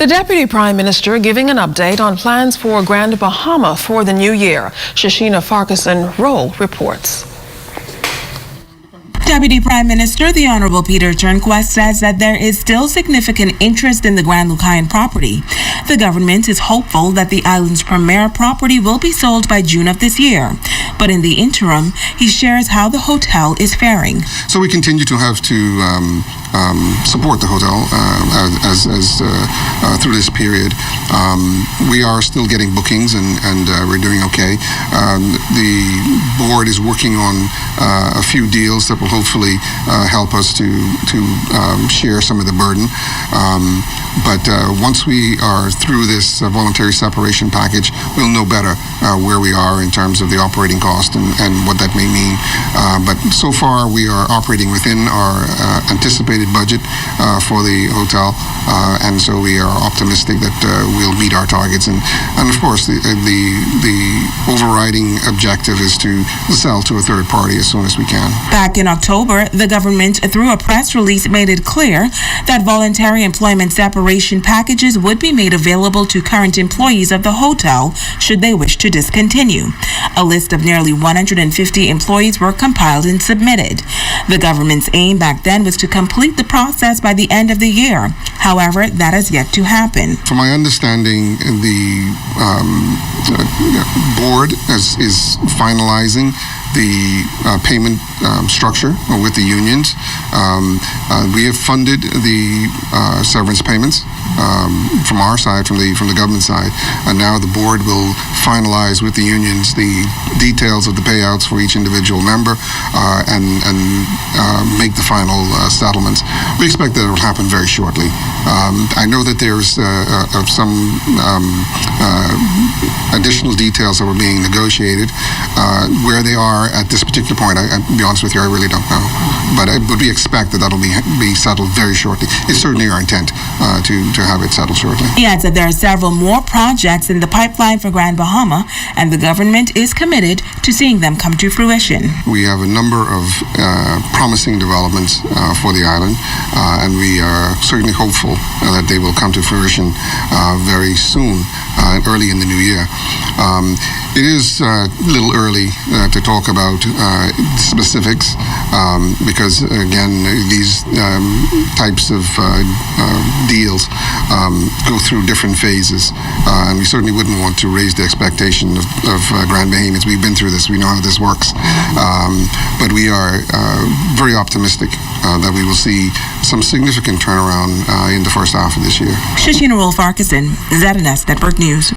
The Deputy Prime Minister giving an update on plans for Grand Bahama for the new year. Shashina Farquharson-Roll reports. Deputy Prime Minister, the Honorable Peter Turnquest, says that there is still significant interest in the Grand Lucayan property. The government is hopeful that the island's premier property will be sold by June of this year. But in the interim, he shares how the hotel is faring. So we continue to have to support the hotel through this period. We are still getting bookings and we're doing okay. The board is working on a few deals that will hopefully help us to share some of the burden. But once we are through this voluntary separation package, we'll know better where we are in terms of the operating cost and what that may mean. But so far, we are operating within our anticipated budget for the hotel, and so we are optimistic that we'll meet our targets. And of course, the overriding objective is to sell to a third party as soon as we can. Back in October, the government, through a press release, made it clear that voluntary employment separation packages would be made available to current employees of the hotel should they wish to discontinue. A list of nearly 150 employees were compiled and submitted. The government's aim back then was to complete the process by the end of the year. However, that has yet to happen. From my understanding, the board is finalizing the payment structure with the unions. We have funded the severance payments from our side, from the government side, and now the board will finalize with the unions the details of the payouts for each individual member and make the final settlements. We expect that it will happen very shortly. I know that there's some additional details that were being negotiated. Where they are at this particular point, I'll be honest with you, I really don't know. But we expect that that'll be settled very shortly. It's certainly our intent to have it settled shortly. He adds that there are several more projects in the pipeline for Grand Bahama, and the government is committed to seeing them come to fruition. We have a number of promising developments for the island, and we are certainly hopeful that they will come to fruition very soon, early in the new year. It is a little early to talk about specifics because, again, these types of deals go through different phases, and we certainly wouldn't want to raise the expectation of Grand Bahamians. We've been through this. We know how this works. But we are very optimistic that we will see some significant turnaround in the first half of this year. Shashina Farquharson, ZNS Network News.